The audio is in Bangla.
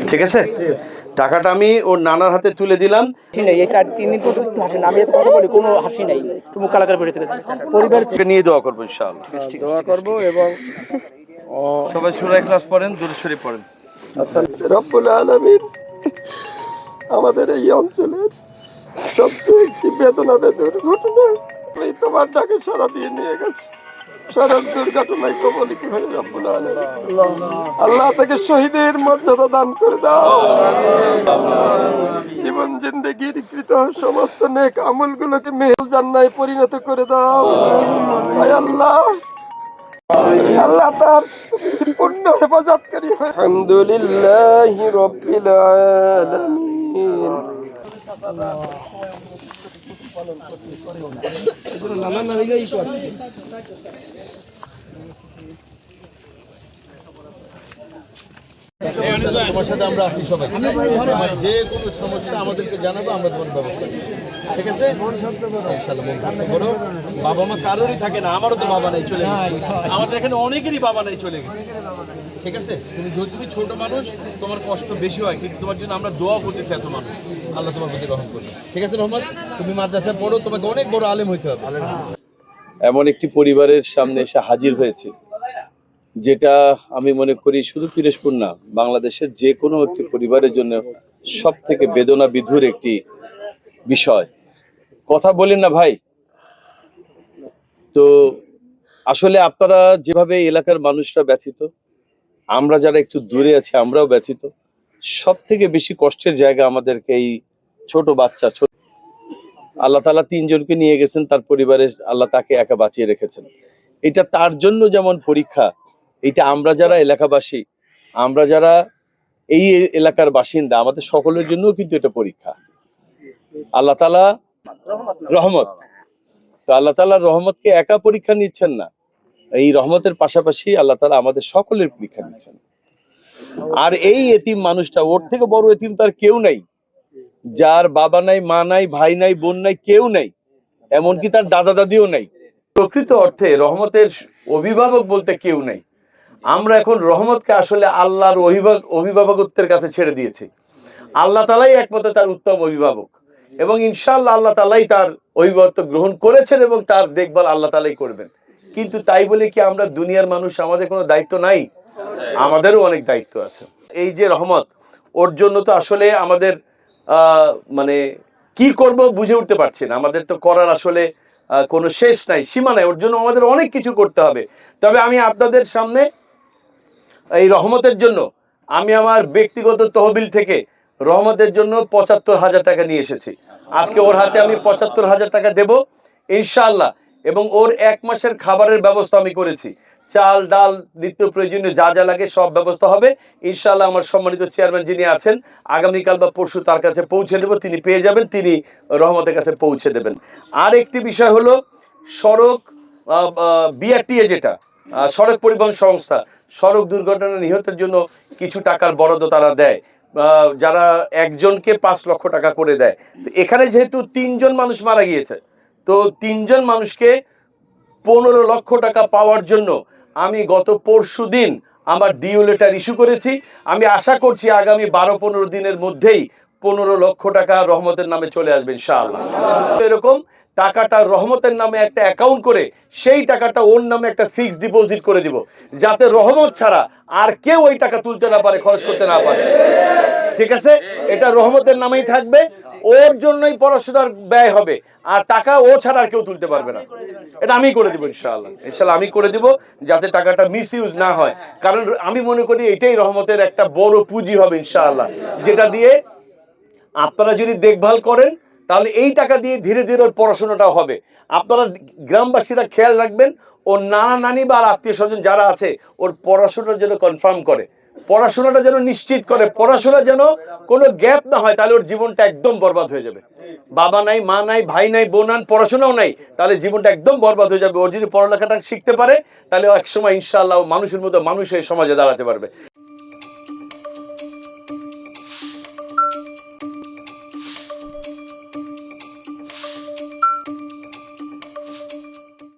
ঠিক আছে, টাকাটা আমি ওর নানার হাতে তুলে দিলাম। নিয়ে দোয়া করবো ইনশাআল্লাহ, দোয়া করবো। এবং সবাই সূরা ইখলাস পড়েন, দুরূদ শরীফ পড়েন। রব্বুল আলামিন আমাদের এই অঞ্চলের সবচেয়ে একটি বেদনাবেদর ঘটনা, এই তোমার ডাকে সারা দিয়ে নিয়ে গেছে। সড়ক দুর্ঘটনায় কবলিত হয়ে রব্বুল আলামিন আল্লাহ তাকে শহীদের মর্যাদা দান করে দাও। জীবন জিন্দেগির কৃত সমস্ত নেক আমলগুলোকে মেহেল জান্নাতে পরিণত করে দাও। আল্লাহ আল্লাহ তার পূর্ণ হেফাজতকারী হয়। আলহামদুলিল্লাহি রাব্বিল আলামিন। নানা নারীরাই করছে। তোমার সাথে আমরা আছি সবাই, যে কোনো সমস্যা আমাদেরকে জানাবো, আমরা তোমার ব্যবস্থা করবো। ঠিক আছে, বড় বাবা মা কারোরই থাকে না, আমারও তো বাবা নাই, চলে গেছে। আমাদের এখানে অনেকেরই বাবা নাই, চলে গেছে। ঠিক আছে, তুমি ছোট মানুষ, তোমার কষ্ট বেশি হয়, কিন্তু তোমার জন্য আমরা দোয়া করতেছি এত মানুষ, আল্লাহ তোমার প্রতি রহম করবে। ঠিক আছে রহমত, তুমি মাদ্রাসায় পড়ো, তোমাকে অনেক বড় আলেম হইতে হবে। এমন একটি পরিবারের সামনে এসে হাজির হয়েছে, যেটা আমি মনে করি শুধু পিরোজপুর না, বাংলাদেশের যে কোনো একটি পরিবারের জন্য সব থেকে বেদনা বিধুর একটি বিষয়। কথা বলেন না ভাই। তো আসলে আপনারা যেভাবে এলাকার মানুষরা ব্যথিত, আমরা যারা একটু দূরে আছি আমরাও ব্যথিত। সব থেকে বেশি কষ্টের জায়গা আমাদেরকে এই ছোট বাচ্চা, আল্লাহ তাআলা তিনজনকে নিয়ে গেছেন তার পরিবারে, আল্লাহ তাকে একা বাঁচিয়ে রেখেছেন। এটা তার জন্য যেমন পরীক্ষা, এটা আমরা যারা এলাকাবাসী, আমরা যারা এই এলাকার বাসিন্দা, আমাদের সকলের জন্য কিন্তু এটা পরীক্ষা। আল্লাহ তাআলা রহমত, তো আল্লাহ তাআলার রহমতকে একা পরীক্ষা নিচ্ছেন না, এই রহমতের পাশাপাশি আল্লাহ তাআলা আমাদের সকলের পরীক্ষা নিচ্ছেন। আর এই এতিম মানুষটা, ওর থেকে বড় এতিম তার কেউ নাই, যার বাবা নাই, মা নাই, ভাই নাই, বোন নাই, কেউ নাই, এমনকি তার দাদা দাদিও নাই। প্রকৃত অর্থে রহমতের অভিভাবক বলতে কেউ নাই। আমরা এখন রহমতকে আসলে আল্লাহর অভিভাবকত্বের কাছে ছেড়ে দিয়েছি। আল্লাহ তাআলাই একমাত্র তার উত্তম অভিভাবক, এবং ইনশাআল্লাহ আল্লাহ তাআলাই তার অভিভাবকত্ব গ্রহণ করেছেন এবং তার দেখভাল আল্লাহ তাআলাই করবেন। কিন্তু তাই বলে কি আমরা দুনিয়ার মানুষ, আমাদের কোনো দায়িত্ব নাই? আমাদেরও অনেক দায়িত্ব আছে। এই যে রহমত, ওর জন্য তো আসলে আমাদের মানে কি করব বুঝে উঠতে পারছি না। আমাদের তো করার আসলে কোনো শেষ নাই, সীমা নাই। ওর জন্য আমাদের অনেক কিছু করতে হবে। তবে আমি আপনাদের সামনে এই রহমতের জন্য আমি আমার ব্যক্তিগত তহবিল থেকে রহমতের জন্য ৭৫,০০০ টাকা নিয়ে এসেছি। আজকে ওর হাতে আমি ৭৫,০০০ টাকা দেব ইনশাআল্লাহ, এবং ওর ১ মাসের খাবারের ব্যবস্থা আমি করেছি। চাল ডাল নিত্য প্রয়োজনীয় যা যা লাগে সব ব্যবস্থা হবে ইনশাআল্লাহ। আমার সম্মানিত চেয়ারম্যান যিনি আছেন, আগামীকাল বা পরশু তার কাছে পৌঁছে দেব, তিনি পেয়ে যাবেন, তিনি রহমতের কাছে পৌঁছে দেবেন। আর একটি বিষয় হলো, সড়ক বিআরটিএ, যেটা সড়ক পরিবহন সংস্থা, সড়ক দুর্ঘটনা নিহতের জন্য কিছু টাকার বরাদ্দ তারা দেয়, যারা একজনকে ৫ লক্ষ টাকা করে দেয়। তো এখানে যেহেতু ৩ জন মানুষ মারা গিয়েছে, তো ৩ জন মানুষকে ১৫ লক্ষ টাকা পাওয়ার জন্য আমি গত পরশুদিন আমার ডিও লেটার ইস্যু করেছি। আমি আশা করছি আগামী ১২-১৫ দিনের মধ্যেই ১৫ লক্ষ টাকা রহমতের নামে চলে আসবে ইনশাআল্লাহ। এরকম টাকাটা রহমতের নামে একটা অ্যাকাউন্ট করে সেই টাকাটা ওর নামে একটা ফিক্সড ডিপোজিট করে দিব, যাতে রহমত ছাড়া আর কেউ ওই টাকা তুলতে না পারে, খরচ করতে না পারে। ঠিক আছে, এটা রহমতের নামেই থাকবে, ওর জন্যই পড়াশোনার ব্যয় হবে, আর টাকা ও ছাড়া আর কেউ তুলতে পারবে না। এটা আমি করে দিব ইনশাআল্লাহ, ইনশাআল্লাহ আমি করে দিব, যাতে টাকাটা মিস ইউজ না হয়। কারণ আমি মনে করি এটাই রহমতের একটা বড় পুঁজি হবে ইনশাআল্লাহ, যেটা দিয়ে আপনারা যদি দেখভাল করেন তাহলে এই টাকা দিয়ে ধীরে ধীরে ওর পড়াশোনাটাও হবে। আপনারা গ্রামবাসীরা খেয়াল রাখবেন, ওর নানা নানি বা আত্মীয় স্বজন যারা আছে, ওর পড়াশোনার জন্য কনফার্ম করে, পড়াশোনাটা যেন নিশ্চিত করে, পড়াশোনা যেন কোনো গ্যাপ না হয়, তাহলে ওর জীবনটা একদম বরবাদ হয়ে যাবে। বাবা নাই, মা নাই, ভাই নাই, বোন নাই, পড়াশোনাও নাই, তাহলে জীবনটা একদম বরবাদ হয়ে যাবে। ওর যদি পড়ালেখাটা শিখতে পারে, তাহলে একসময় ইনশাআল্লাহ মানুষের মতো মানুষ হয়ে সমাজে দাঁড়াতে পারবে।